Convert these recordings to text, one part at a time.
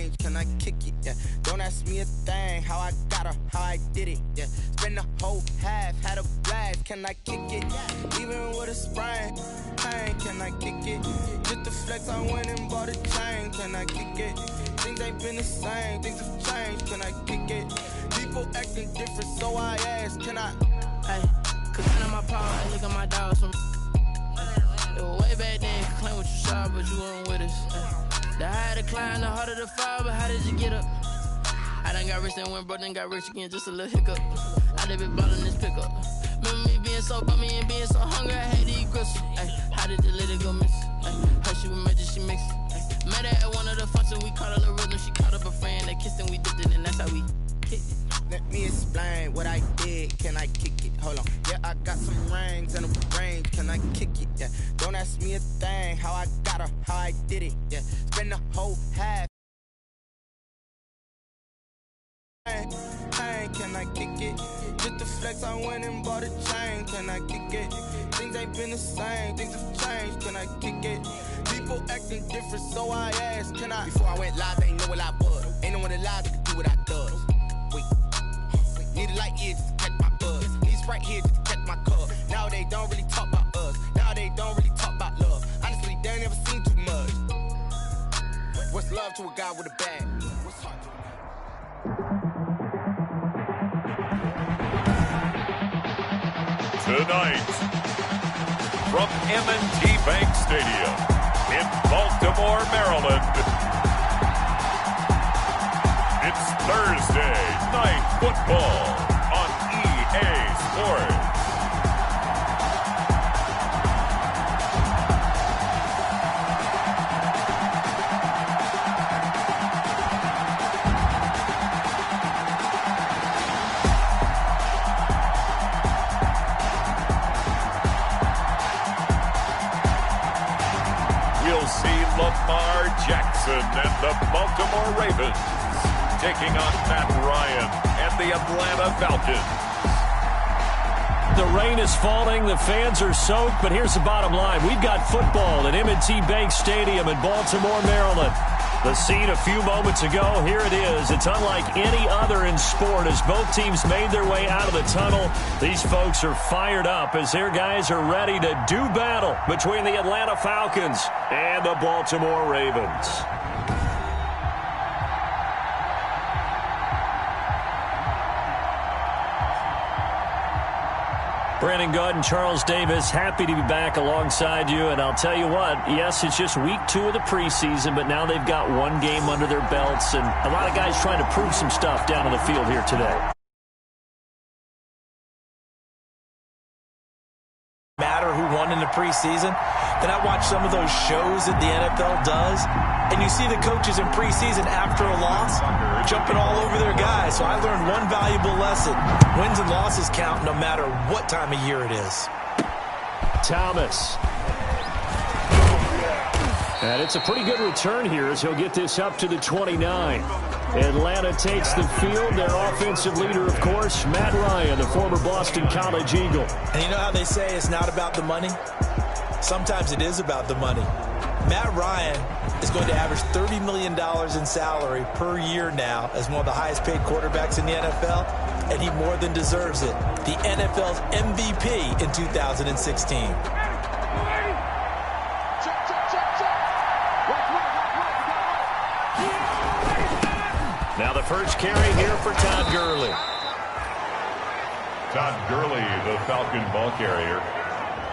change, can I kick it? Yeah. Don't ask me a thing, how I got her, how I did it. Yeah. Spend the whole half, had a blast, can I kick it? Even with a sprain, pain, can I kick it? Just the flex, I went and bought a chain, can I kick it? Things ain't been the same, things have changed, can I kick it? People acting different, so I ask, can I? Hey, cause I know my power, I look at my dogs from way back then, claim what you saw, but you weren't with us. The higher the climb, the harder the fall, but how did you get up? I done got rich and went broke, then got rich again, just a little hiccup. I done been ballin' this pickup. Remember me being so bummy and being so hungry, I had to eat gristle. Ay, how did the lady go miss? How she was magic, she mixed. Met her at one of the functions, we caught a little rhythm, she caught up a friend, they kissed and we dipped it, and that's how we hit it. Let me explain what I did, can I kick it? Hold on, yeah, I got some rings and a range, can I kick it? Yeah, don't ask me a thing, how I got her, how I did it. Yeah, spend the whole half. Pain, can I kick it? Just the flex, I went and bought a chain, can I kick it? Things ain't been the same, things have changed, can I kick it? People acting different, so I asked, can I? Before I went live, they ain't know what I was. Ain't no one alive that could do what I does. Wait, need a light year just to catch my buzz. Need Sprite here just to catch my cup. Now they don't really talk about us. Now they don't really talk about love. Honestly, they ain't never seen too much. What's love to a guy with a bag? What's heart to a guy? Tonight, from M&T Bank Stadium in Baltimore, Maryland, it's Thursday Night Football on EA Sports. Lamar Jackson and the Baltimore Ravens taking on Matt Ryan and the Atlanta Falcons. The rain is falling, the fans are soaked, but here's the bottom line. We've got football at M&T Bank Stadium in Baltimore, Maryland. The scene a few moments ago, here it is. It's unlike any other in sport as both teams made their way out of the tunnel. These folks are fired up as their guys are ready to do battle between the Atlanta Falcons and the Baltimore Ravens. Brandon Gaud and Charles Davis, happy to be back alongside you. And I'll tell you what, yes, it's just week 2 of the preseason, but now they've got one game under their belts. And a lot of guys trying to prove some stuff down on the field here today. Matter who won in the preseason. Then I watch some of those shows that the NFL does, and you see the coaches in preseason after a loss jumping all over their guys. So I learned one valuable lesson. Wins and losses count no matter what time of year it is. Thomas. And it's a pretty good return here as he'll get this up to the 29. Atlanta takes the field. Their offensive leader, of course, Matt Ryan, the former Boston College Eagle. And you know how they say it's not about the money? Sometimes it is about the money. Matt Ryan is going to average $30 million in salary per year now as one of the highest paid quarterbacks in the NFL, and he more than deserves it. The NFL's MVP in 2016. Now the first carry here for Todd Gurley. Todd Gurley, the Falcon ball carrier.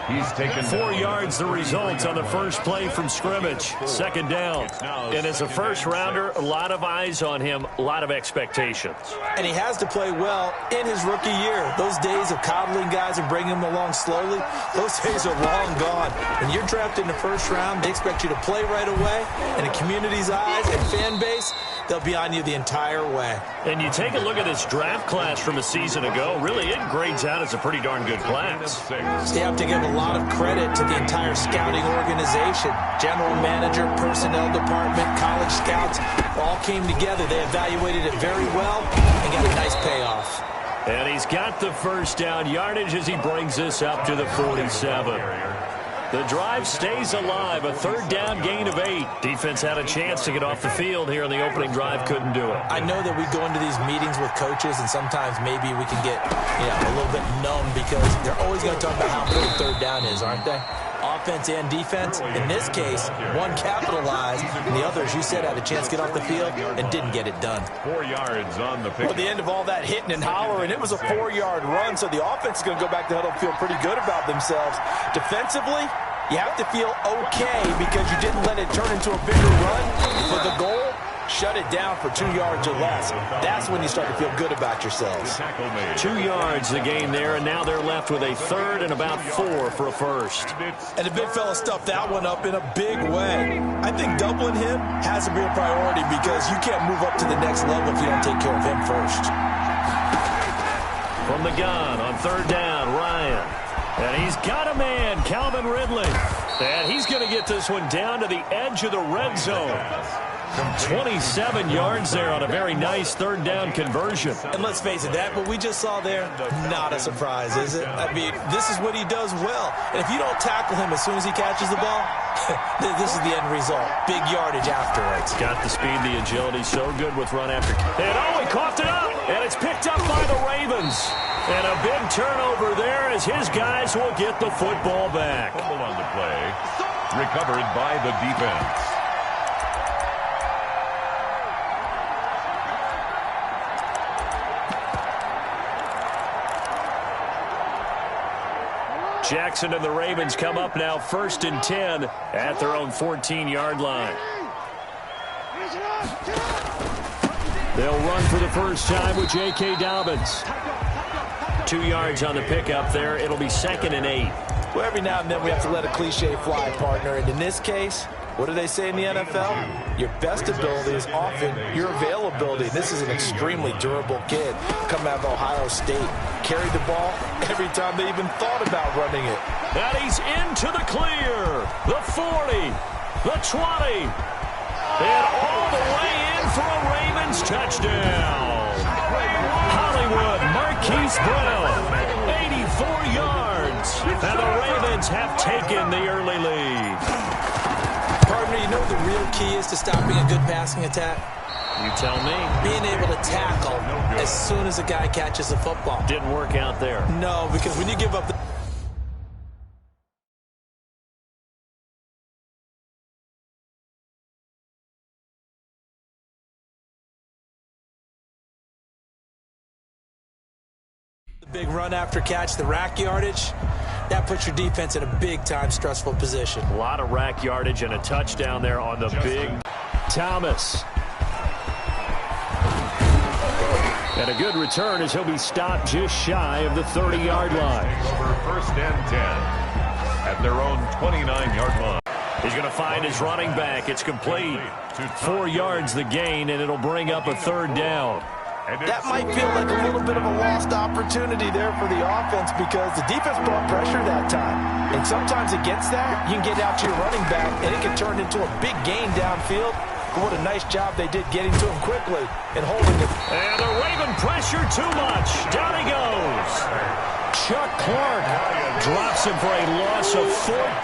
He's taken 4 yards the result on the first play from scrimmage. Second down. And as a first rounder, a lot of eyes on him, a lot of expectations. And he has to play well in his rookie year. Those days of coddling guys and bringing them along slowly, those days are long gone. When you're drafted in the first round, they expect you to play right away. And the community's eyes and fan base, they'll be on you the entire way. And you take a look at this draft class from a season ago, really it grades out as a pretty darn good class. They have to give a lot of credit to the entire scouting organization. General manager, personnel department, college scouts, all came together. They evaluated it very well and got a nice payoff. And he's got the first down yardage as he brings this up to the 47. The drive stays alive. A third down gain of 8. Defense had a chance to get off the field here in the opening drive. Couldn't do it. I know that we go into these meetings with coaches, and sometimes maybe we can get a little bit numb because they're always going to talk about how good third down is, aren't they? Offense and defense. In this case, one capitalized, and the other, as you said, had a chance to get off the field and didn't get it done. 4 yards on the pick. Well, the end of all that hitting and hollering, it was a 4-yard run, so the offense is going to go back to huddle and feel pretty good about themselves. Defensively, you have to feel okay because you didn't let it turn into a bigger run. For the goal, shut it down for 2 yards or less. That's when you start to feel good about yourselves. 2 yards the gain there, and now they're left with a third and about 4 for a first. And the big fella stuffed that one up in a big way. I think doubling him has to be a priority because you can't move up to the next level if you don't take care of him first. From the gun on third down, Ryan. And he's got a man, Calvin Ridley. And he's going to get this one down to the edge of the red zone. 27 yards there on a very nice third down conversion. And let's face it, that what we just saw there, not a surprise, is it? I mean, this is what he does well. And if you don't tackle him as soon as he catches the ball, this is the end result. Big yardage afterwards. Got the speed, the agility, so good with run after. And he coughed it up. And it's picked up by the Ravens. And a big turnover there as his guys will get the football back. Fumble on the play. Recovered by the defense. Jackson and the Ravens come up now 1st and 10 at their own 14-yard line. They'll run for the first time with J.K. Dobbins. 2 yards on the pickup there. It'll be 2nd and 8. Well, every now and then we have to let a cliche fly, partner. And in this case, what do they say in the NFL? Your best ability is often your availability. This is an extremely durable kid coming out of Ohio State. Carried the ball every time they even thought about running it. And he's into the clear. The 40, the 20, and all the way in for a Ravens touchdown. Hollywood Marquise Brown, 84 yards. And the Ravens have taken the early lead. Partner, you know what the real key is to stopping a good passing attack? You tell me. Being able to tackle as soon as a guy catches the football. Didn't work out there. No, because when you give up the big run after catch, the rack yardage, that puts your defense in a big-time stressful position. A lot of rack yardage and a touchdown there on the big Thomas. And a good return as he'll be stopped just shy of the 30-yard line. Over 1st and 10 at their own 29-yard line. He's going to find his running back. It's complete. 4 yards the gain, and it'll bring up a third down. That might feel like a little bit of a lost opportunity there for the offense because the defense brought pressure that time. And sometimes against that, you can get out to your running back, and it can turn into a big gain downfield. What a nice job they did getting to him quickly and holding it. And the Raven pressure too much. Down he goes. Chuck Clark drops him for a loss of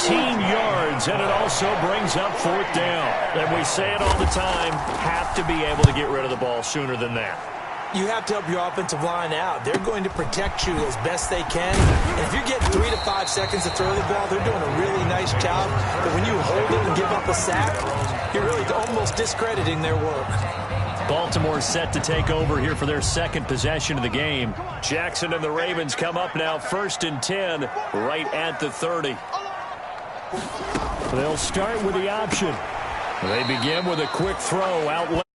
14 yards, and it also brings up 4th down. And we say it all the time, have to be able to get rid of the ball sooner than that. You have to help your offensive line out. They're going to protect you as best they can. And if you get 3 to 5 seconds to throw the ball, they're doing a really nice job. But when you hold it and give up a sack, you're really almost discrediting their work. Baltimore set to take over here for their 2nd possession of the game. Jackson and the Ravens come up now 1st and 10 right at the 30. They'll start with the option. They begin with a quick throw out left.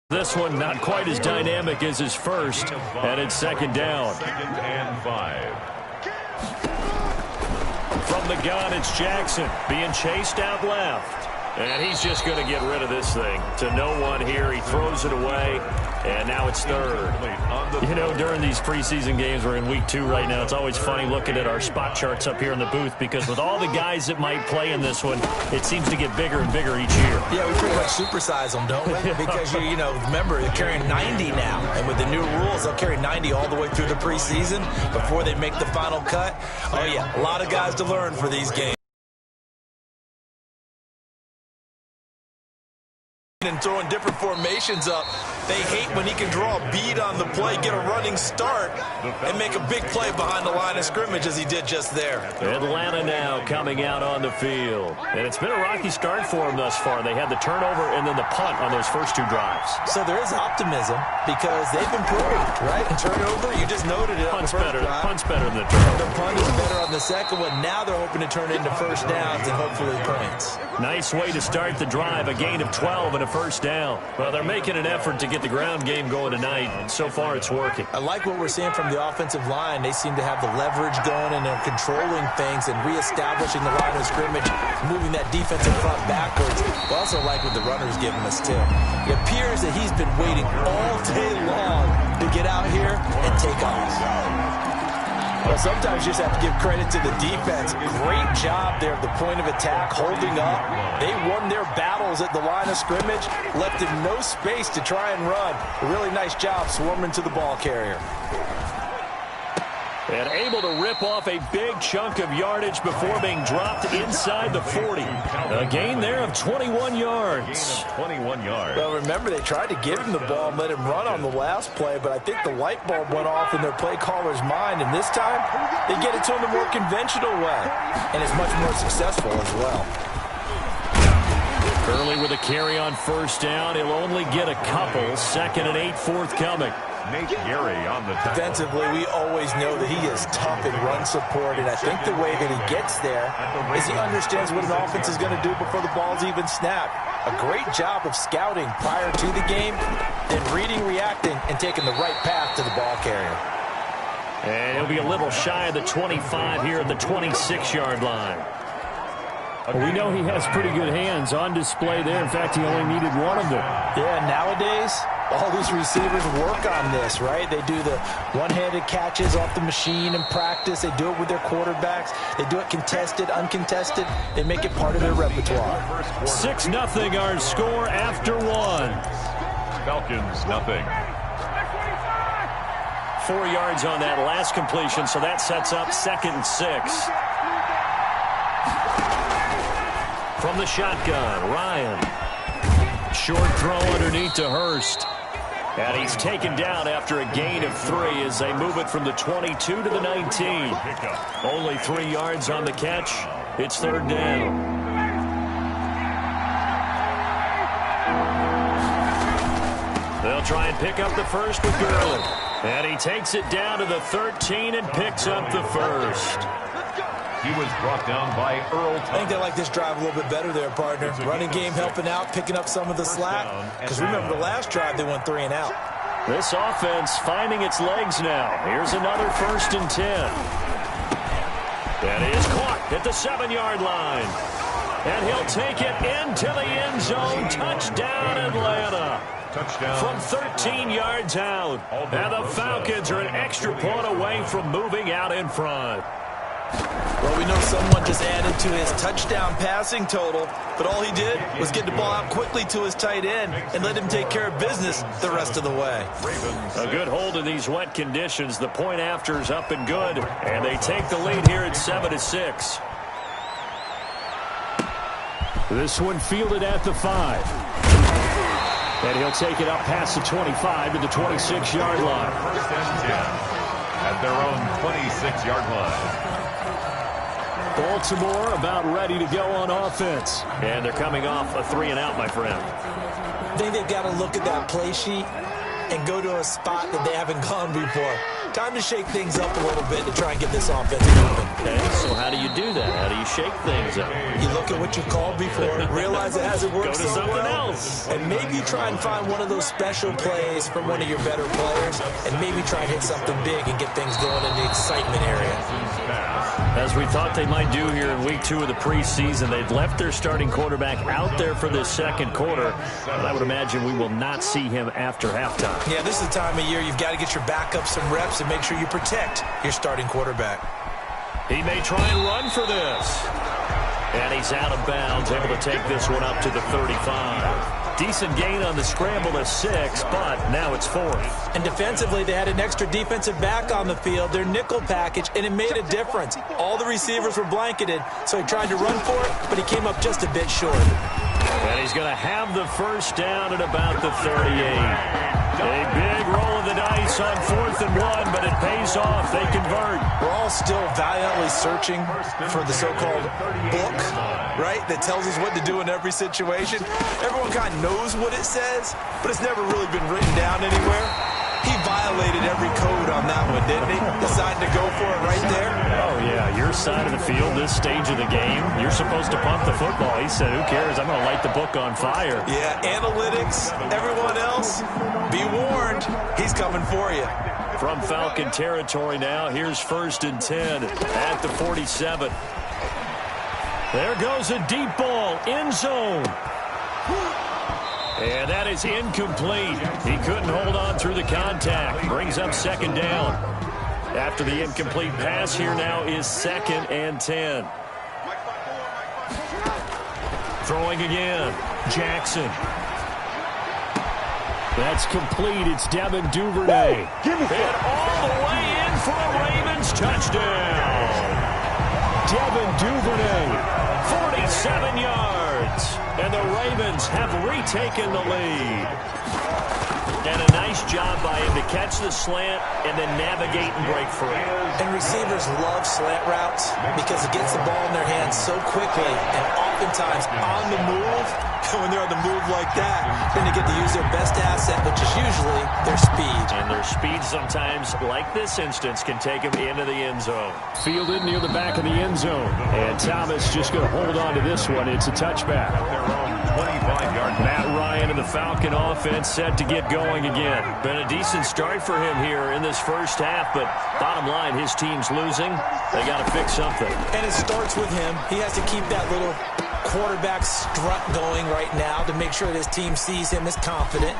This one not quite as dynamic as his first, and it's 2nd down. 2nd and 5. From the gun, it's Jackson being chased out left. And he's just going to get rid of this thing to no one here. He throws it away, and now it's third. You know, during these preseason games, we're in week 2 right now. It's always funny looking at our spot charts up here in the booth because with all the guys that might play in this one, it seems to get bigger and bigger each year. Yeah, we pretty much supersize them, don't we? Because, you know, remember, they're carrying 90 now. And with the new rules, they'll carry 90 all the way through the preseason before they make the final cut. Oh, yeah, a lot of guys to learn for these games. And throwing different formations up. They hate when he can draw a bead on the play, get a running start, and make a big play behind the line of scrimmage as he did just there. Atlanta now coming out on the field. And it's been a rocky start for them thus far. They had the turnover and then the punt on those first 2 drives. So there is optimism because they've improved, right? And turnover, you just noted it. Punt's better than the turnover. The punt is better on the second one. Now they're hoping to turn it into first downs and hopefully points. Nice way to start the drive, a gain of 12 and a first down. Well, they're making an effort to get the ground game going tonight, and so far it's working. I like what we're seeing from the offensive line. They seem to have the leverage going, and they're controlling things and reestablishing the line of scrimmage, moving that defensive front backwards. I also like what the runner's giving us, too. It appears that he's been waiting all day long to get out here and take off. Well, sometimes you just have to give credit to the defense. Great job there at the point of attack, holding up. They won their battles at the line of scrimmage, left him no space to try and run. A really nice job swarming to the ball carrier. And able to rip off a big chunk of yardage before being dropped inside the 40. A gain there of 21 yards. 21 yards. Well, remember, they tried to give him the ball and let him run on the last play, but I think the light bulb went off in their play caller's mind, and this time they get it to him the more conventional way, and it's much more successful as well. Early with a carry on first down. He'll only get a couple. 2nd and 8 forthcoming. Nate Gary on the tackle. Defensively, we always know that he is tough in run support, and I think the way that he gets there is he understands what an offense is going to do before the ball's even snapped. A great job of scouting prior to the game, then reading, reacting, and taking the right path to the ball carrier. And he'll be a little shy of the 25 here at the 26-yard line. Well, we know he has pretty good hands on display there. In fact, he only needed one of them. Yeah, nowadays, all these receivers work on this, right? They do the one-handed catches off the machine in practice. They do it with their quarterbacks. They do it contested, uncontested. They make it part of their repertoire. 6-0 our score after 1. Falcons, nothing. 4 yards on that last completion, so that sets up 2nd and 6. From the shotgun, Ryan. Short throw underneath to Hurst. And he's taken down after a gain of 3 as they move it from the 22 to the 19. Only 3 yards on the catch. It's 3rd down. They'll try and pick up the first with Gurley. And he takes it down to the 13 and picks up the first. He was brought down by Earl Thomas. I think they like this drive a little bit better there, partner. Running game helping out, picking up some of the slack. Because remember, the last drive, they went 3 and out. This offense finding its legs now. Here's another 1st and 10. And he is caught at the 7-yard line. And he'll take it into the end zone. Touchdown, Atlanta. Touchdown. From 13 yards out. And the Falcons are an extra point away from moving out in front. Well, we know someone just added to his touchdown passing total, but all he did was get the ball out quickly to his tight end and let him take care of business the rest of the way. A good hold in these wet conditions. The point after is up and good, and they take the lead here at 7-6. This one fielded at the 5. And he'll take it up past the 25 to the 26-yard line. 1st and 10 at their own 26-yard line. Baltimore about ready to go on offense. And they're coming off a 3-and-out, my friend. I think they've got to look at that play sheet and go to a spot that they haven't gone before. Time to shake things up a little bit to try and get this offense moving. Okay, so how do you do that? How do you shake things up? You look at what you called before, realize it hasn't worked Go to so something well, else. and maybe try and find one of those special plays from one of your better players, and maybe try and hit something big and get things going in the excitement area. As we thought they might do here in week 2 of the preseason, they've left their starting quarterback out there for this second quarter. But I would imagine we will not see him after halftime. Yeah, this is the time of year you've got to get your backup some reps and make sure you protect your starting quarterback. He may try and run for this. And he's out of bounds, able to take this one up to the 35. Decent gain on the scramble to 6, but now it's 4th. And defensively, they had an extra defensive back on the field, their nickel package, and it made a difference. All the receivers were blanketed, so he tried to run for it, but he came up just a bit short. And he's going to have the first down at about the 38. A big roll of the dice on 4th and 1, but it pays off. They convert. We're all still valiantly searching for the so-called book, right, that tells us what to do in every situation. Everyone kind of knows what it says, but it's never really been written down anywhere. He violated every code on that one, didn't he? Decided to go for it right there. Oh, yeah, your side of the field, this stage of the game, you're supposed to pump the football. He said, who cares? I'm going to light the book on fire. Yeah, analytics, everyone else, be warned, he's coming for you. From Falcon territory now, here's 1st and 10 at the 47. There goes a deep ball, end zone. And that is incomplete. He couldn't hold on through the contact. Brings up 2nd down. After the incomplete pass, here now is 2nd and 10. Throwing again. Jackson. That's complete. It's Devin Duvernay. And all the way in for a Ravens touchdown. Devin Duvernay, 47 yards. And the Ravens have retaken the lead. And a nice job by him to catch the slant and then navigate and break free. And receivers love slant routes because it gets the ball in their hands so quickly and oftentimes on the move. When they're on the move like that, then they get to use their best asset, which is usually their speed. And their speed sometimes, like this instance, can take them into the end zone. Fielded near the back of the end zone. And Thomas just going to hold on to this one. It's a touchback. Their own 25-yard. Matt Ryan and the Falcon offense set to get going again. Been a decent start for him here in this first half, but bottom line, his team's losing. They got to fix something. And it starts with him. He has to keep that little quarterback strut going right now to make sure that his team sees him as confident.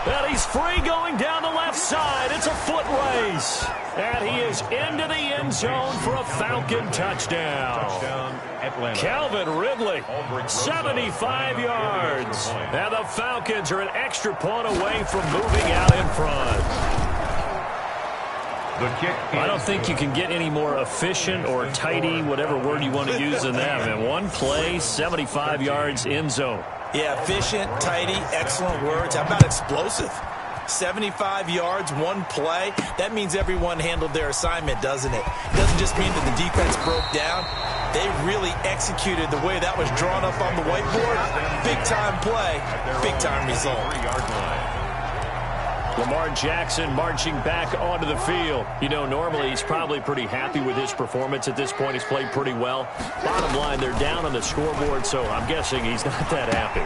And he's free going down the left side. It's a foot race. And he is into the end zone for a Falcon touchdown. Atlanta. Calvin Ridley, 75 yards. And the Falcons are an extra point away from moving out in front. The kick. I don't think you can get any more efficient or tidy, whatever word you want to use in that. And one play, 75 yards, end zone. Yeah, efficient, tidy, excellent words. How about explosive? 75 yards, one play. That means everyone handled their assignment, doesn't it? It doesn't just mean that the defense broke down. They really executed the way that was drawn up on the whiteboard. Big-time play, big-time result. 3-yard line. Lamar Jackson marching back onto the field. You know, normally he's probably pretty happy with his performance at this point. He's played pretty well. Bottom line, they're down on the scoreboard, so I'm guessing he's not that happy.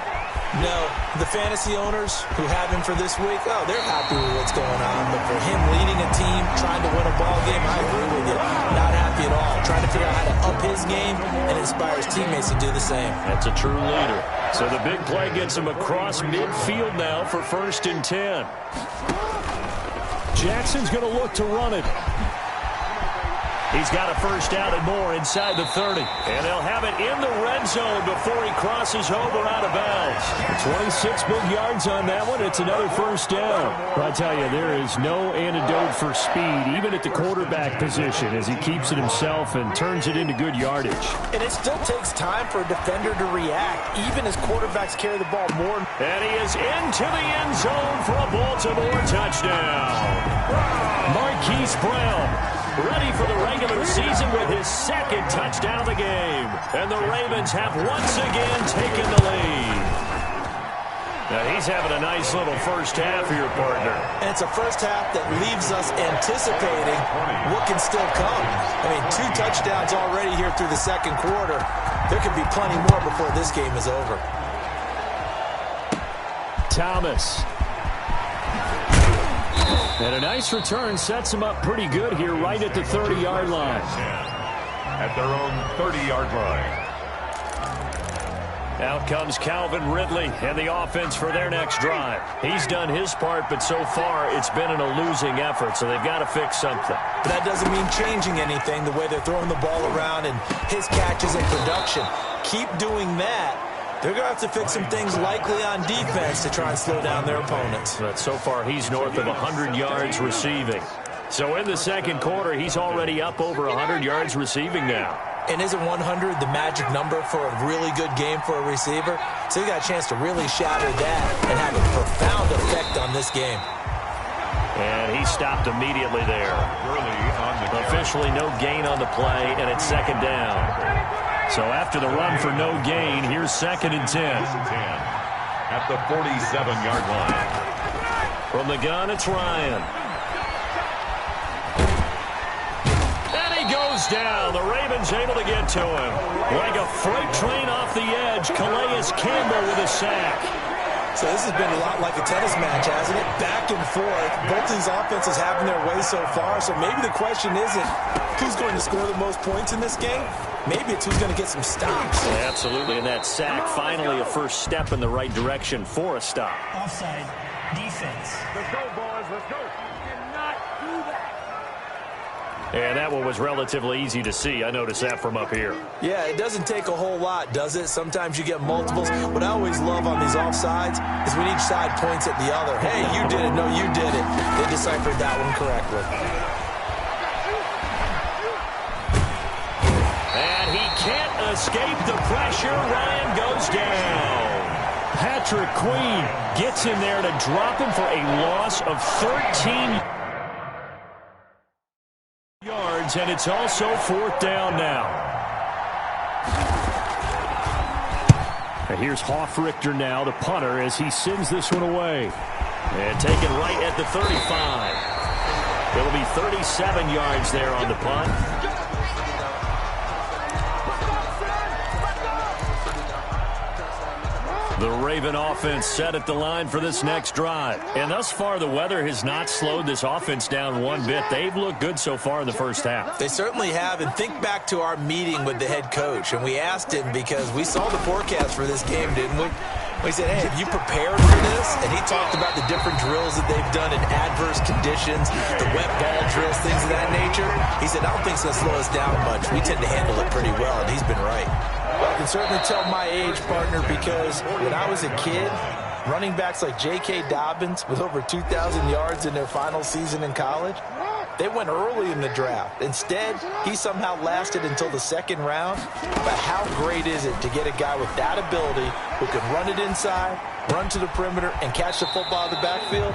No, the fantasy owners who have him for this week, oh, they're happy with what's going on. But for him leading a team, trying to win a ball game, I agree with you. Not happy at all. Trying to figure out how to up his game and inspire his teammates to do the same. That's a true leader. So the big play gets him across midfield now for 1st and 10. Jackson's going to look to run it. He's got a first down and more inside the 30. And they'll have it in the red zone before he crosses over out of bounds. 26 big yards on that one. It's another first down. I tell you, there is no antidote for speed, even at the quarterback position, as he keeps it himself and turns it into good yardage. And it still takes time for a defender to react, even as quarterbacks carry the ball more. And he is into the end zone for a Baltimore touchdown. Marquise Brown, ready for the regular season with his 2nd touchdown of the game. And the Ravens have once again taken the lead. Now he's having a nice little first half here, partner. And it's a first half that leaves us anticipating what can still come. I mean, 2 touchdowns already here through the second quarter. There could be plenty more before this game is over. Thomas. And a nice return sets him up pretty good here right at the 30-yard line. at their own 30-yard line. Out comes Calvin Ridley and the offense for their next drive. He's done his part, but so far it's been in a losing effort, so they've got to fix something. But that doesn't mean changing anything, the way they're throwing the ball around and his catches and production. Keep doing that. They're going to have to fix some things likely on defense to try and slow down their opponents. But so far he's north of 100 yards receiving. So in the second quarter, he's already up over 100 yards receiving now. And isn't 100 the magic number for a really good game for a receiver? So he got a chance to really shatter that and have a profound effect on this game. And he stopped immediately there. Officially no gain on the play, and it's second down. So after the run for no gain, here's 2nd and 10. At the 47-yard line. From the gun, it's Ryan. Goes down. The Ravens able to get to him. Like a freight train off the edge, Calais Campbell with a sack. So this has been a lot like a tennis match, hasn't it? Back and forth. Both these offenses having their way so far. So maybe the question isn't who's going to score the most points in this game. Maybe it's who's going to get some stops. Yeah, absolutely. And that sack, finally a first step in the right direction for a stop. Offside defense. Let's go, boys. Let's go. And that one was relatively easy to see. I noticed that from up here. Yeah, it doesn't take a whole lot, does it? Sometimes you get multiples. What I always love on these offsides is when each side points at the other. Hey, you did it. No, you did it. They deciphered that one correctly. And he can't escape the pressure. Ryan goes down. Patrick Queen gets in there to drop him for a loss of 13 yards, and it's also 4th down now. And here's Hoffrichter now, the punter, as he sends this one away. And taken right at the 35. It'll be 37 yards there on the punt. The Raven offense set at the line for this next drive. And thus far, the weather has not slowed this offense down one bit. They've looked good so far in the first half. They certainly have. And think back to our meeting with the head coach. And we asked him because we saw the forecast for this game, didn't we? We said, hey, have you prepared for this? And he talked about the different drills that they've done in adverse conditions, the wet ball drills, things of that nature. He said, I don't think it's going to slow us down much. We tend to handle it pretty well, and he's been right. Well, I can certainly tell my age, partner, because when I was a kid, running backs like J.K. Dobbins with over 2,000 yards in their final season in college, they went early in the draft. Instead, he somehow lasted until the 2nd round. But how great is it to get a guy with that ability who can run it inside, run to the perimeter, and catch the football in the backfield?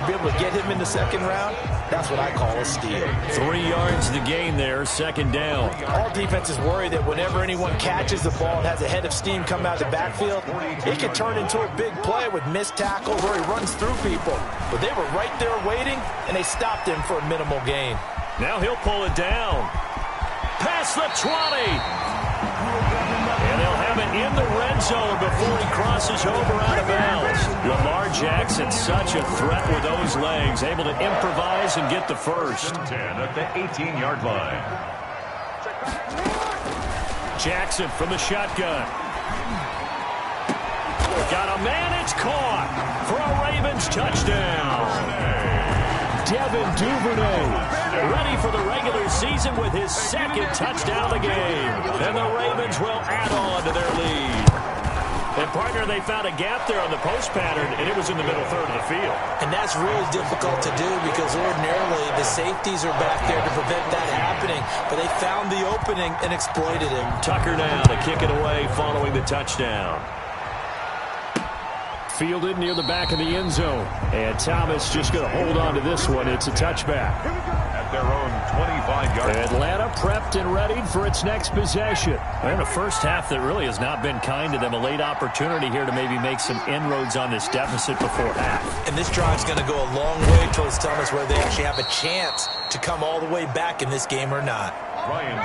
Be able to get him in the 2nd round? That's what I call a steal. 3 yards to gain there, 2nd down. All defenses worry that whenever anyone catches the ball and has a head of steam come out of the backfield, it can turn into a big play with missed tackles or he runs through people. But they were right there waiting, and they stopped him for a minimal gain. Now he'll pull it down. Past the 20. And they'll have it in the red zone before he crosses over out of bounds. Lamar Jackson, such a threat with those legs, able to improvise and get the first. 10 at the 18-yard line. Jackson from the shotgun. Got a man, it's caught for a Ravens touchdown. Devin Duvernay ready for the regular season with his 2nd touchdown of the game. And the Ravens will add on to their lead. And, partner, they found a gap there on the post pattern, and it was in the middle third of the field. And that's really difficult to do because ordinarily the safeties are back there to prevent that happening. But they found the opening and exploited it. Tucker now to kick it away following the touchdown. Fielded near the back of the end zone. And Thomas just going to hold on to this one. It's a touchback. At their own 25-yard line. Atlanta prepped and ready for its next possession. And a first half that really has not been kind to them. A late opportunity here to maybe make some inroads on this deficit before half. And this drive's going to go a long way towards telling us whether they actually have a chance to come all the way back in this game or not.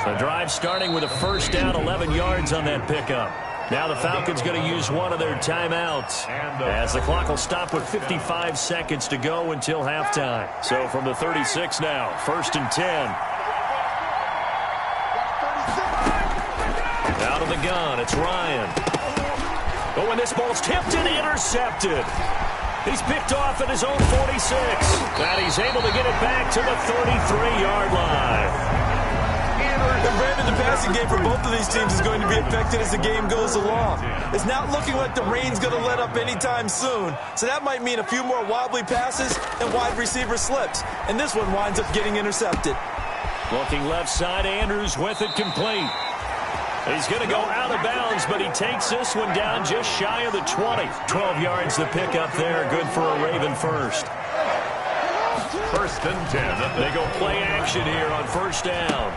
The drive starting with a first down, 11 yards on that pickup. Now the Falcons going to use one of their timeouts as the clock will stop with 55 seconds to go until halftime. So from the 36 now, 1st and 10. gun, it's Ryan. Oh, and this ball's tipped and intercepted. He's picked off at his own 46. And he's able to get it back to the 33-yard line. And Brandon, the passing game for both of these teams is going to be affected as the game goes along. It's not looking like the rain's going to let up anytime soon. So that might mean a few more wobbly passes and wide receiver slips. And this one winds up getting intercepted. Looking left side, Andrews with it complete. He's going to go out of bounds, but he takes this one down just shy of the 20. 12 yards to pick up there. Good for a Raven first. 1st and 10. They go play action here on first down.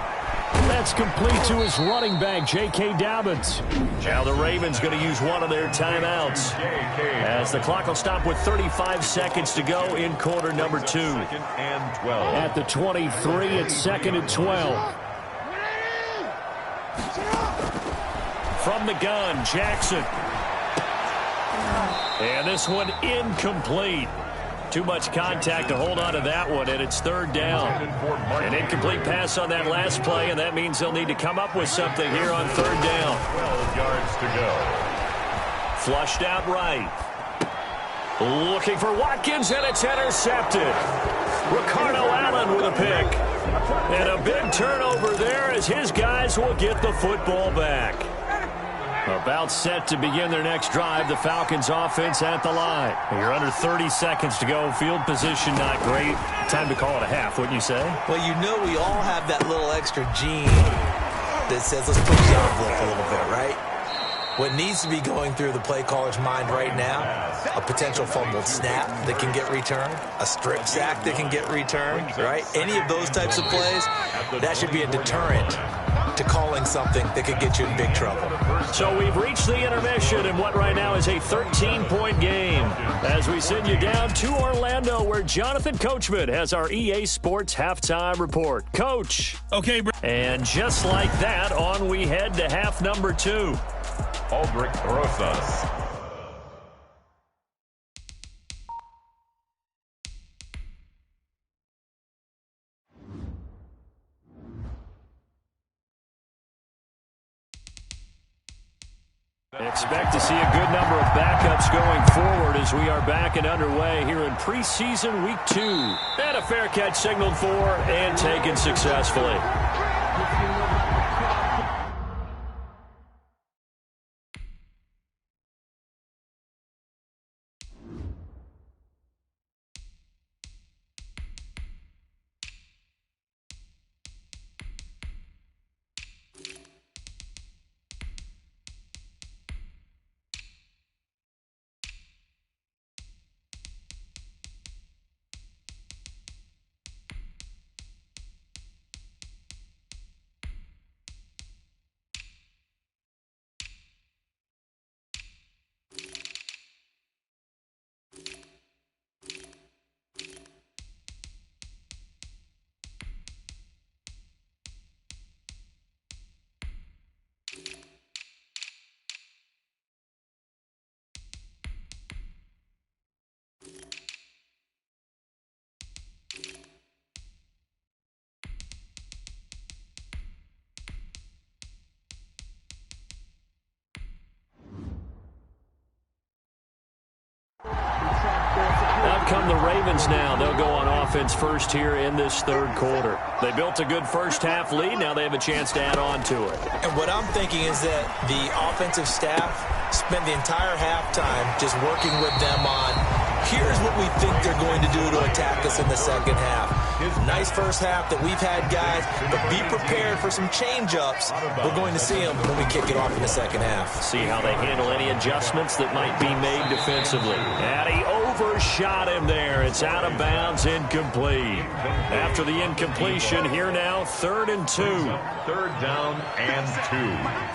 That's complete to his running back, J.K. Dobbins. Now the Ravens going to use one of their timeouts as the clock will stop with 35 seconds to go in quarter number 2. At the 23, it's 2nd and 12. From the gun, Jackson. And this one incomplete. Too much contact to hold on to that one, and it's 3rd down. An incomplete pass on that last play, and that means they'll need to come up with something here on 3rd down. 12 yards to go. Flushed out right. Looking for Watkins, and it's intercepted. Ricardo Allen with a pick. And a big turnover there as his guys will get the football back. About set to begin their next drive. The Falcons offense at the line. You're under 30 seconds to go. Field position not great. Time to call it a half, wouldn't you say? Well, you know we all have that little extra gene that says let's push the envelope a little bit, right? What needs to be going through the play caller's mind right now, a potential fumbled snap that can get returned, a strip sack that can get returned, right? Any of those types of plays, that should be a deterrent to calling something that could get you in big trouble. So we've reached the intermission in what right now is a 13-point game as we send you down to Orlando where Jonathan Coachman has our EA Sports halftime report. Coach. Okay, bro. And just like that, on we head to half number 2. Aldrich Rosas. Expect to see a good number of backups going forward as we are back and underway here in preseason week 2. And a fair catch signaled for and taken successfully. Out come the Ravens now. They'll go on offense first here in this 3rd quarter. They built a good first-half lead. Now they have a chance to add on to it. And what I'm thinking is that the offensive staff spent the entire halftime just working with them on, here's what we think they're going to do to attack us in the 2nd half. Nice first half that we've had, guys, but be prepared for some change-ups. We're going to see them when we kick it off in the 2nd half. See how they handle any adjustments that might be made defensively. And he overshot him there. It's out of bounds, incomplete. After the incompletion, here now, 3rd and 2. 3rd down and 2.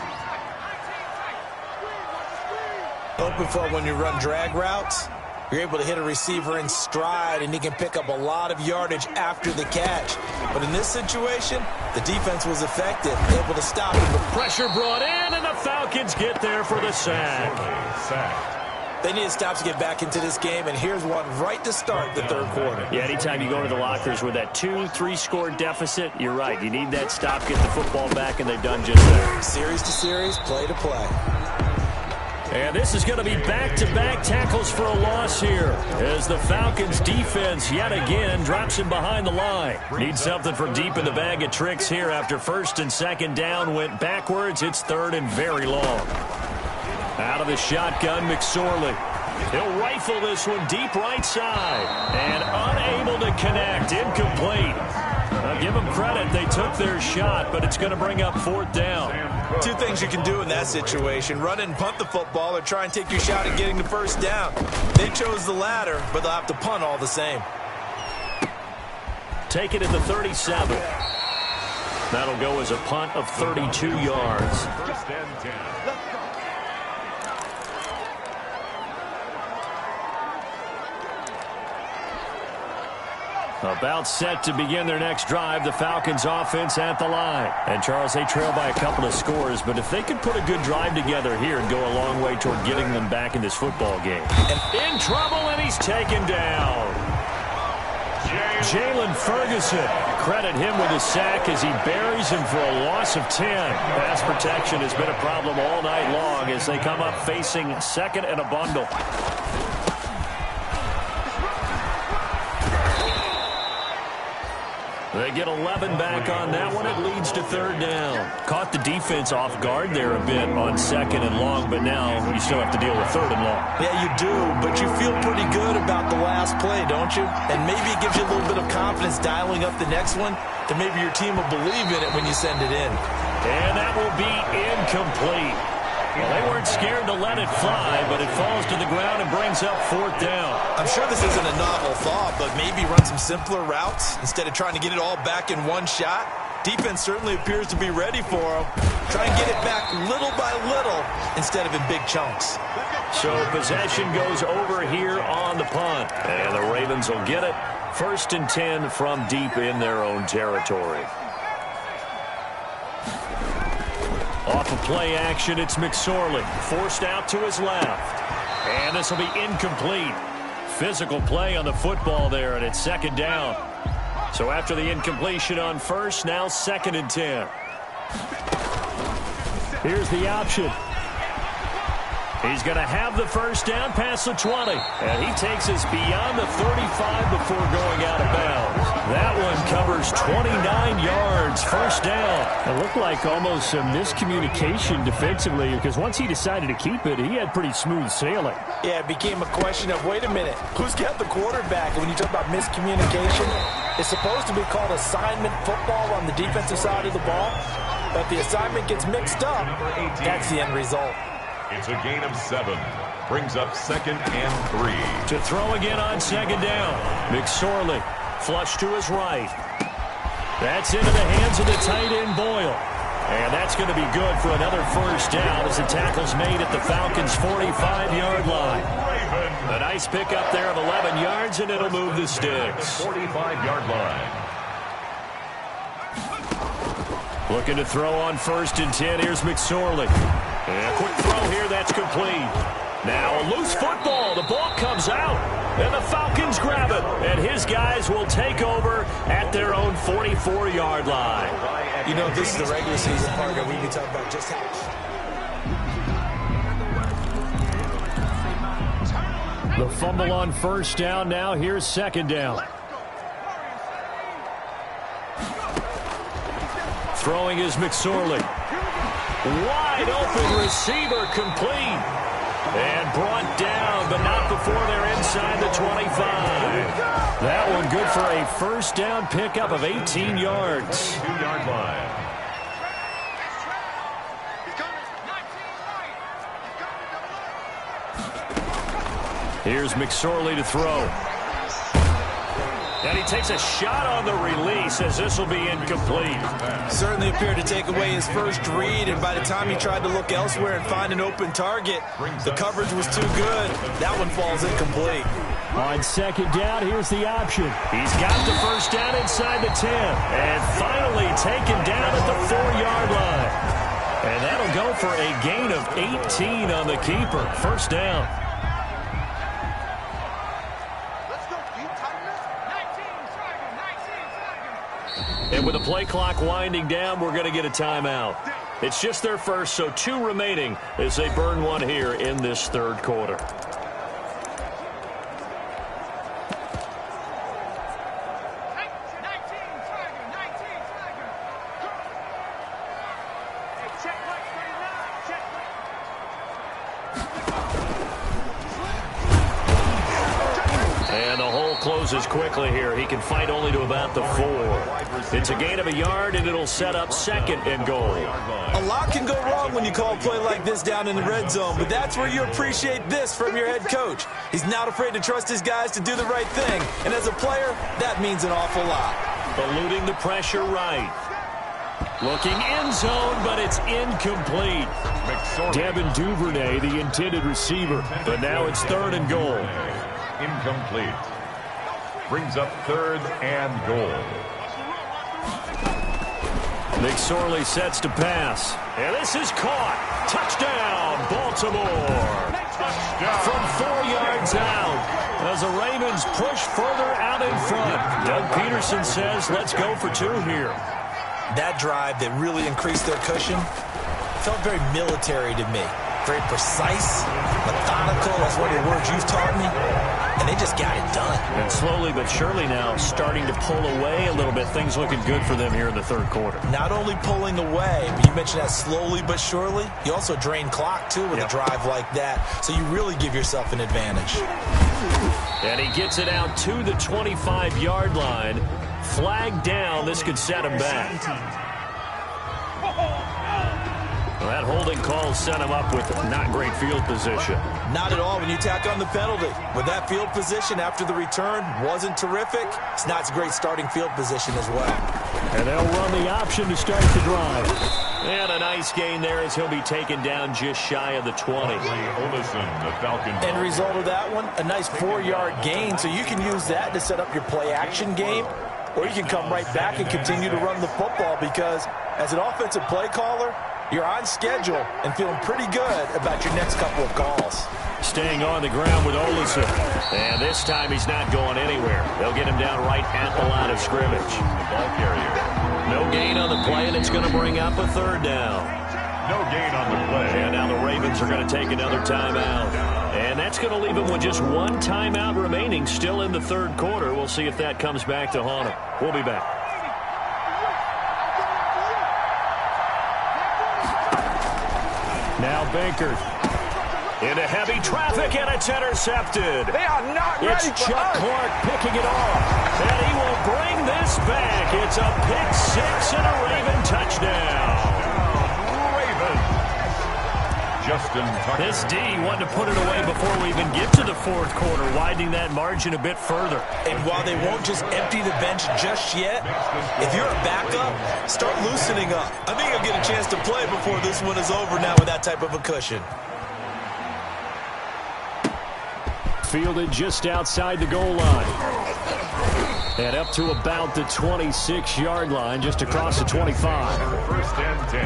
Hoping for when you run drag routes, you're able to hit a receiver in stride, and he can pick up a lot of yardage after the catch. But in this situation, the defense was effective, able to stop him. Pressure brought in, and the Falcons get there for the sack. They need a stop to get back into this game, and here's one right to start the third quarter. Yeah, anytime you go to the lockers with that 2-3 score deficit, you're right. You need that stop, get the football back, and they've done just that. Series to series, play to play. And this is going to be back-to-back tackles for a loss here as the Falcons defense yet again drops him behind the line. Need something from deep in the bag of tricks here after first and second down went backwards. It's third and very long. Out of the shotgun, McSorley. He'll rifle this one deep right side and unable to connect. Incomplete. Now give them credit. They took their shot, but it's going to bring up fourth down. Two things you can do in that situation. Run and punt the football or try and take your shot at getting the first down. They chose the latter, but they'll have to punt all the same. Take it at the 37. That'll go as a punt of 32 yards. First and 10. About set to begin their next drive, the Falcons offense at the line. And Charles, they trail by a couple of scores, but if they could put a good drive together here and go a long way toward getting them back in this football game. In trouble, and he's taken down. Jalen Ferguson, credit him with a sack as he buries him for a loss of 10. Pass protection has been a problem all night long as they come up facing second and a bundle. They get 11 back on that one. It leads to third down. Caught the defense off guard there a bit on second and long, but now you still have to deal with third and long. Yeah, you do, but you feel pretty good about the last play, don't you? And maybe it gives you a little bit of confidence dialing up the next one, that maybe your team will believe in it when you send it in. And that will be incomplete. Well, they weren't scared to let it fly, but it falls to the ground and brings up fourth down. I'm sure this isn't a novel thought, but maybe run some simpler routes instead of trying to get it all back in one shot. Defense certainly appears to be ready for them. Try and get it back little by little instead of in big chunks. So possession goes over here on the punt, and the Ravens will get it. First and 10 from deep in their own territory. Off of play action, it's McSorley. Forced out to his left. And this will be incomplete. Physical play on the football there, and it's second down. So after the incompletion on first, now second and 10. Here's the option. He's going to have the first down past the 20. And he takes us beyond the 35 before going out of bounds. That one covers 29 yards, first down. It looked like almost some miscommunication defensively because once he decided to keep it, he had pretty smooth sailing. Yeah, it became a question of, wait a minute, who's got the quarterback? And when you talk about miscommunication, it's supposed to be called assignment football on the defensive side of the ball. But if the assignment gets mixed up, that's the end result. It's a gain of 7. Brings up second and 3. To throw again on second down. McSorley flush to his right. That's into the hands of the tight end Boyle. And that's going to be good for another first down as the tackle's made at the Falcons' 45-yard line. A nice pickup there of 11 yards, and it'll move the sticks. 45-yard line. Looking to throw on first and 10. Here's McSorley. And a quick throw here, that's complete. Now a loose football. The ball comes out, and the Falcons grab it. And his guys will take over at their own 44-yard line. You know, this is the regular season part that we can talk about just how... The fumble on first down. Now here's second down. Throwing is McSorley. Wide open receiver complete. And brought down, but not before they're inside the 25. That one good for a first down pickup of 18 yards. 2-yard line. Here's McSorley to throw. And he takes a shot on the release as this will be incomplete. Certainly appeared to take away his first read, and by the time he tried to look elsewhere and find an open target, the coverage was too good. That one falls incomplete. On second down, here's the option. He's got the first down inside the 10. And finally taken down at the 4-yard line. And that'll go for a gain of 18 on the keeper. First down. And with the play clock winding down, we're going to get a timeout. It's just their first, so 2 remaining as they burn one here in this third quarter. Closes quickly here. He can fight only to about the 4. It's a gain of a yard, and it'll set up 2nd and goal. A lot can go wrong when you call a play like this down in the red zone, but that's where you appreciate this from your head coach. He's not afraid to trust his guys to do the right thing, and as a player, that means an awful lot. Eluding the pressure right. Looking end zone, but it's incomplete. Devin Duvernay, the intended receiver, but now it's 3rd and goal. Incomplete. Brings up 3rd and goal. McSorley sets to pass. And this is caught. Touchdown, Baltimore. Touchdown. From 4 yards out. As the Ravens push further out in front. Doug Peterson says, let's go for 2 here. That drive that really increased their cushion felt very military to me. Very precise, methodical. That's one of the words you've taught me. And they just got it done. And slowly but surely now starting to pull away a little bit. Things looking good for them here in the third quarter. Not only pulling away, but you mentioned that slowly but surely. You also drain clock, too, with a drive like that. So you really give yourself an advantage. And he gets it out to the 25-yard line. Flag down. This could set him back. Well, that holding call set him up with not great field position. Not at all when you tack on the penalty. With that field position after the return wasn't terrific, it's not a great starting field position as well. And they'll run the option to start the drive. And a nice gain there as he'll be taken down just shy of the 20. The Falcons. End result of that one, a nice 4-yard gain, so you can use that to set up your play-action game, or you can come right back and continue to run the football because as an offensive play caller, you're on schedule and feeling pretty good about your next couple of calls. Staying on the ground with Olsen. And this time he's not going anywhere. They'll get him down right at the line of scrimmage. The ball carrier. No gain on the play, and it's going to bring up a 3rd down. No gain on the play. And now the Ravens are going to take another timeout. And that's going to leave them with just 1 timeout remaining still in the third quarter. We'll see if that comes back to haunt them. We'll be back. Now Bankert. Into heavy traffic, and it's intercepted. They are not ready It's Chuck Clark picking it off. And he will bring this back. It's a pick 6 and a Raven touchdown. Ravens. Justin Tucker. This D wanted to put it away before we even get to the fourth quarter, widening that margin a bit further. And while they won't just empty the bench just yet, if you're a backup, start loosening up. I think you'll get a chance to play before this one is over now with that type of a cushion. Fielded just outside the goal line. And up to about the 26-yard line, just across the 25. 1st and 10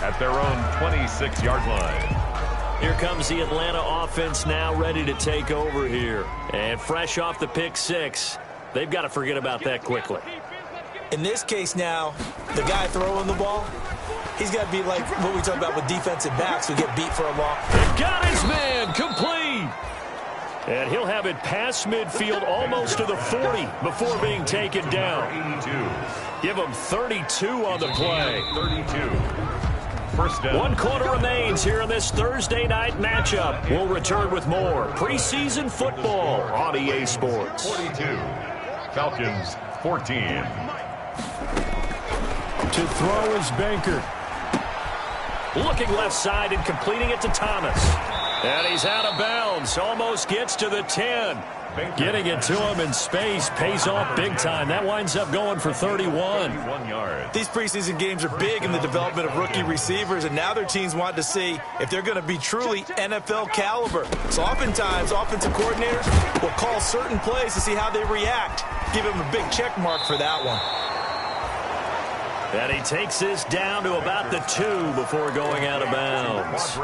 at their own 26-yard line. Here comes the Atlanta offense now ready to take over here. And fresh off the pick 6, they've got to forget about that quickly. In this case now, the guy throwing the ball, he's got to be like what we talk about with defensive backs who get beat for a long. Got his man, complete. And he'll have it past midfield almost to the 40 before being taken down. 82. Give him 32 on the play. 32. 1st down. 1 quarter remains here in this Thursday night matchup. We'll return with more preseason football on EA Sports. 42. Falcons 14. To throw is Bankert. Looking left side and completing it to Thomas. And he's out of bounds. Almost gets to the 10. Getting it to him in space pays off big time. That winds up going for 31. 1 yard. These preseason games are big in the development of rookie receivers, and now their teams want to see if they're going to be truly NFL caliber. So oftentimes, offensive coordinators will call certain plays to see how they react. Give them a big check mark for that one. And he takes this down to about the 2 before going out of bounds.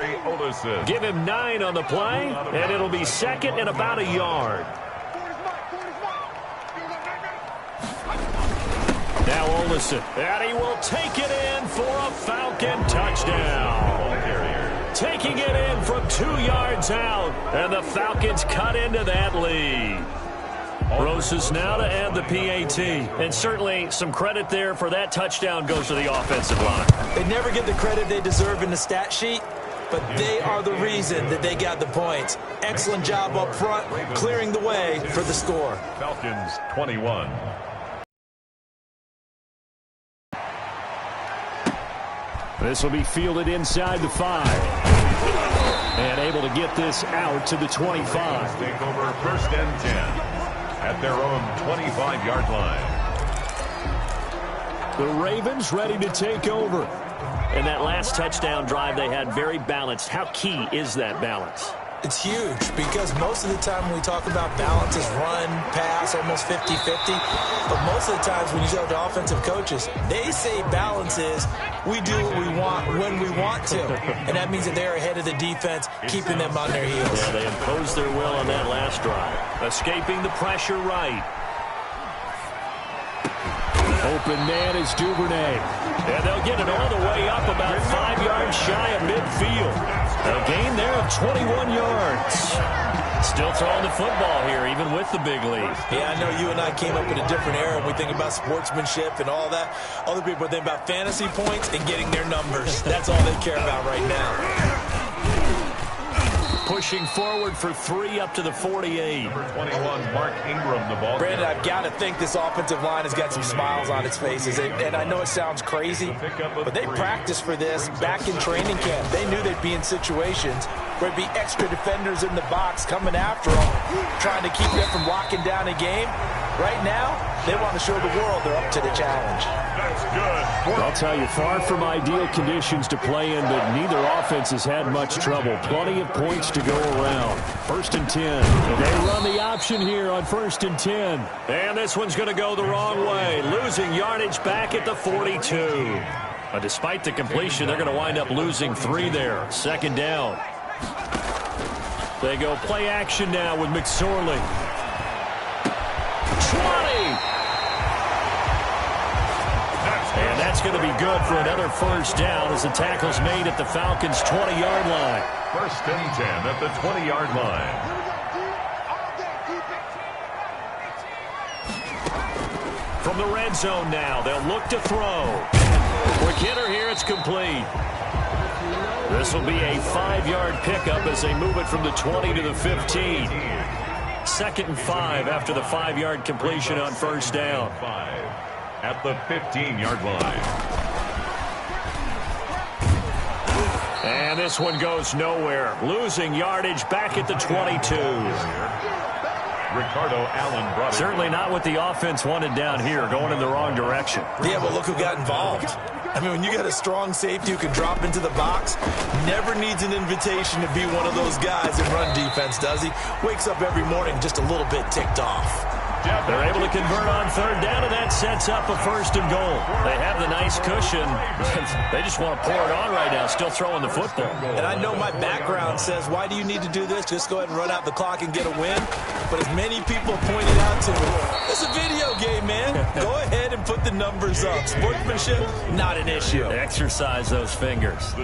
Give him 9 on the play, and it'll be 2nd and about a yard. Now Olsen, and he will take it in for a Falcon touchdown. Taking it in from 2 yards out, and the Falcons cut into that lead. Roses now to end the PAT. And certainly some credit there for that touchdown goes to the offensive line. They never get the credit they deserve in the stat sheet, but they are the reason that they got the points. Excellent job up front, clearing the way for the score. Falcons 21. This will be fielded inside the 5. And able to get this out to the 25. Take over 1st and 10 at their own 25-yard line. The Ravens ready to take over. And that last touchdown drive they had very balanced. How key is that balance? It's huge because most of the time when we talk about balance is run, pass, almost 50-50. But most of the times when you talk to offensive coaches, they say balance is we do what we want when we want to. And that means that they're ahead of the defense, keeping them on their heels. Yeah, they imposed their will on that last drive. Escaping the pressure right. Open man is Duvernay. And they'll get it all the way up about 5 yards shy of midfield. A gain there of 21 yards. Still throwing the football here, even with the big lead. Yeah, I know you and I came up in a different era and we think about sportsmanship and all that. Other people think about fantasy points and getting their numbers. That's all they care about right now. Pushing forward for 3 up to the 48. Number 21, Mark Ingram, the ball. Brandon, I've got to think this offensive line has got some smiles on its faces. And I know it sounds crazy, but they practiced for this back in training camp. They knew they'd be in situations where there'd be extra defenders in the box coming after them, trying to keep them from locking down a game. Right now, they want to show the world they're up to the challenge. That's good. I'll tell you, far from ideal conditions to play in, but neither offense has had much trouble. Plenty of points to go around. 1st and 10. And they run the option here on 1st and 10. And this one's going to go the wrong way. Losing yardage back at the 42. But despite the completion, they're going to wind up losing 3 there. 2nd down. They go play action now with McSorley. 20! And that's going to be good for another 1st down as the tackle's made at the Falcons' 20-yard line. 1st and 10 at the 20-yard line. From the red zone now, they'll look to throw. Quick hitter here, it's complete. This will be a 5-yard pickup as they move it from the 20 to the 15. 2nd and 5 after the 5-yard completion on 1st down. 5 at the 15-yard line. And this one goes nowhere. Losing yardage back at the 22. Ricardo Allen brought it. Certainly not what the offense wanted down here, going in the wrong direction. Yeah, but look who got involved. I mean, when you got a strong safety who can drop into the box, never needs an invitation to be one of those guys in run defense, does he? Wakes up every morning just a little bit ticked off. They're able to convert on 3rd down, and that sets up a 1st and goal. They have the nice cushion. They just want to pour it on right now, still throwing the football. And I know my background says, why do you need to do this? Just go ahead and run out the clock and get a win. But as many people pointed out to me, it's a video game, man. Go ahead and put the numbers up. Sportsmanship, not an issue. Exercise those fingers.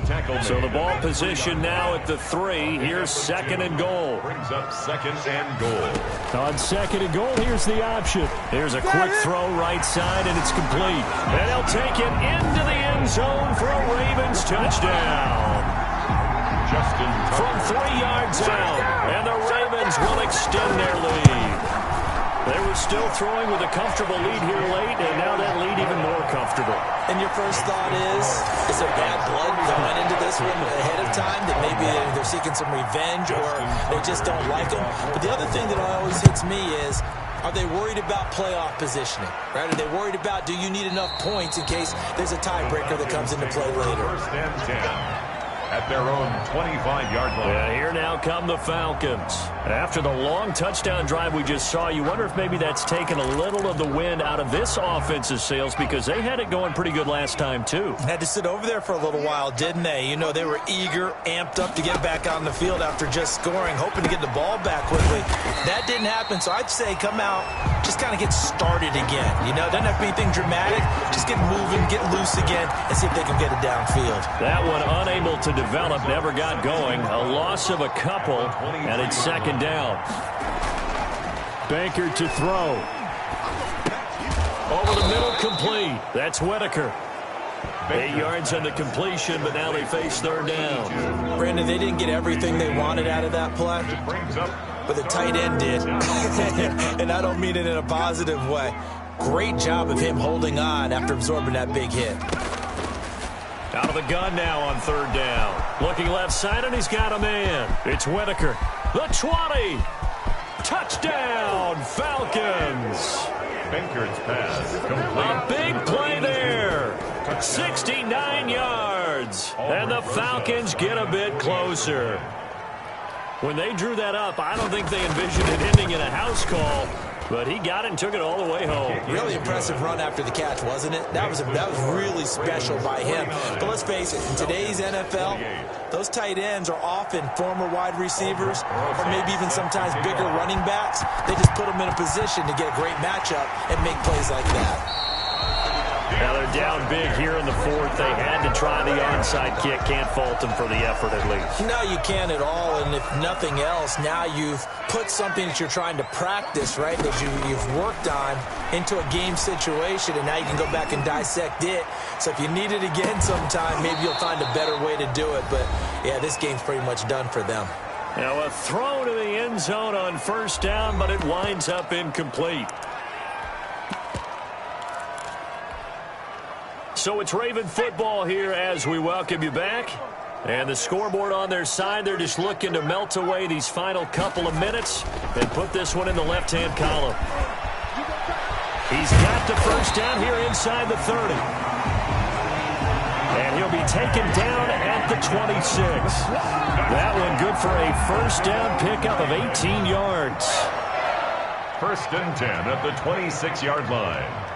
So the ball position now at the 3. Here's 2nd and goal. Brings up 2nd and goal. On 2nd and goal, here's the option. Here's a quick throw right side, and it's complete. And they'll take it into the end zone for a Ravens touchdown. Justin From 3 yards out, and the Ravens will extend their lead. They were still throwing with a comfortable lead here late, and now that lead even more comfortable. And your first thought is there bad blood that went into this one ahead of time, that maybe they're seeking some revenge or they just don't like them? But the other thing that always hits me is, are they worried about playoff positioning? Right? Are they worried about, do you need enough points in case there's a tiebreaker that comes into play later? 1st and 10 at their own 25-yard line. Yeah, here now come the Falcons. After the long touchdown drive we just saw, you wonder if maybe that's taken a little of the wind out of this offense's sails because they had it going pretty good last time, too. Had to sit over there for a little while, didn't they? You know, they were eager, amped up to get back on the field after just scoring, hoping to get the ball back quickly. That didn't happen, so I'd say come out, just kind of get started again. You know, doesn't have to be anything dramatic. Just get moving, get loose again, and see if they can get it downfield. That one unable to develop, never got going. A loss of a couple, and it's second down. Baker to throw. Over the middle, complete. That's Whitaker. 8 yards on the completion, but now they face third down. Brandon, they didn't get everything they wanted out of that play, but the tight end did. And I don't mean it in a positive way. Great job of him holding on after absorbing that big hit. Out of the gun now on third down. Looking left side, and he's got a man. It's Whitaker. The 20. Touchdown, Falcons. Baker's pass A big play there. 69 yards. And the Falcons get a bit closer. When they drew that up, I don't think they envisioned it ending in a house call. But he got it and took it all the way home. Really impressive run after the catch, wasn't it? That was really special by him. But let's face it, in today's NFL, those tight ends are often former wide receivers or maybe even sometimes bigger running backs. They just put them in a position to get a great matchup and make plays like that. Now they're down big here in the fourth. They had to try the onside kick. Can't fault them for the effort at least. No, you can't at all. And if nothing else, now you've put something that you're trying to practice, right, that you've worked on into a game situation, and now you can go back and dissect it. So if you need it again sometime, maybe you'll find a better way to do it. But, yeah, this game's pretty much done for them. Now a throw to the end zone on first down, but it winds up incomplete. So it's Raven football here as we welcome you back. And the scoreboard on their side, they're just looking to melt away these final couple of minutes and put this one in the left-hand column. He's got the first down here inside the 30. And he'll be taken down at the 26. That one good for a first down pickup of 18 yards. First and 10 at the 26-yard line.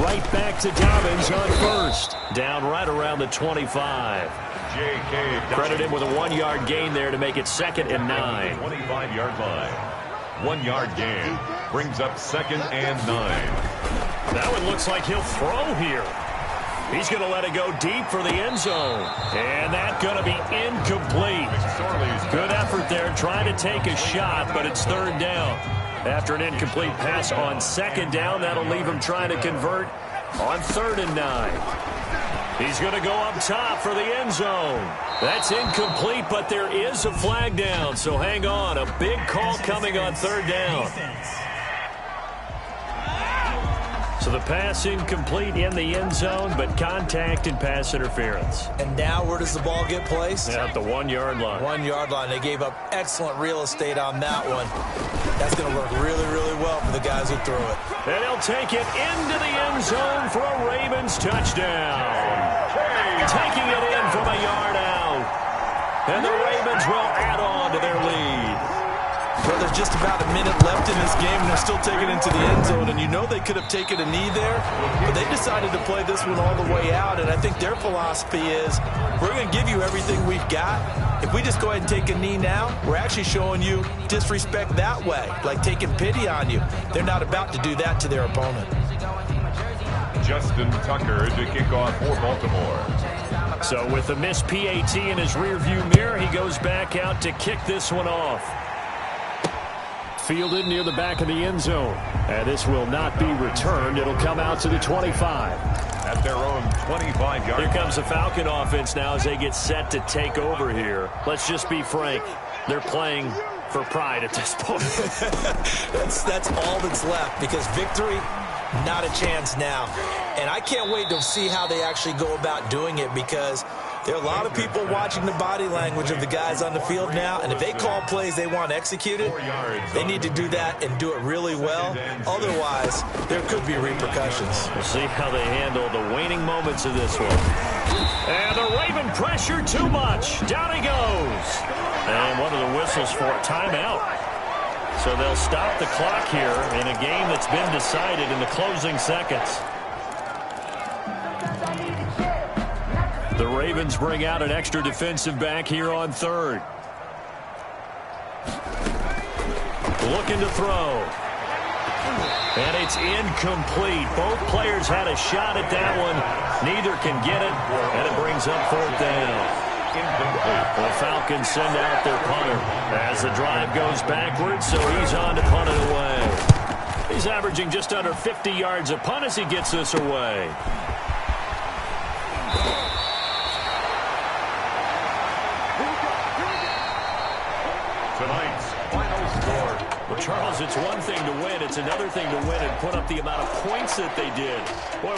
Right back to Dobbins on first. Down right around the 25. Credit him with a 1-yard gain there to make it 2nd and 9. 25-yard line. 1-yard gain brings up 2nd and 9. That one looks like he'll throw here. He's going to let it go deep for the end zone. And that's going to be incomplete. Good effort there trying to take a shot, but it's third down. After an incomplete pass on 2nd down, that'll leave him trying to convert on 3rd and 9. He's going to go up top for the end zone. That's incomplete, but there is a flag down, so hang on. A big call coming on 3rd down. So the pass incomplete in the end zone, but contact and pass interference. And now where does the ball get placed? At the 1-yard line. 1-yard line. They gave up excellent real estate on that one. That's going to work really, really well for the guys who threw it. And he'll take it into the end zone for a Ravens touchdown. Taking it in from a yard out. And the Ravens will add on to their lead. Well, there's just about a minute left in this game, and they're still taking it into the end zone. And you know they could have taken a knee there, but they decided to play this one all the way out. And I think their philosophy is, we're going to give you everything we've got. If we just go ahead and take a knee now, we're actually showing you disrespect that way, like taking pity on you. They're not about to do that to their opponent. Justin Tucker to kick off for Baltimore. So with the missed PAT in his rearview mirror, he goes back out to kick this one off. Fielded near the back of the end zone. And this will not be returned. It'll come out to the 25. At their own 25-yard line. Here comes the Falcon offense now as they get set to take over here. Let's just be frank. They're playing for pride at this point. That's all that's left, because victory, not a chance now. And I can't wait to see how they actually go about doing it, because There are a lot of people watching the body language of the guys on the field now, and if they call plays they want executed, they need to do that and do it really well. Otherwise, there could be repercussions. We'll see how they handle the waning moments of this one. And the Raven pressure too much. Down he goes. And one of the whistles for a timeout. So they'll stop the clock here in a game that's been decided in the closing seconds. The Ravens bring out an extra defensive back here on third. Looking to throw. And it's incomplete. Both players had a shot at that one. Neither can get it, and it brings up fourth down. The Falcons send out their punter as the drive goes backwards, so he's on to punt it away. He's averaging just under 50 yards a punt as he gets this away. Tonight's final score. Well, Charles, it's one thing to win. It's another thing to win and put up the amount of points that they did. Boy,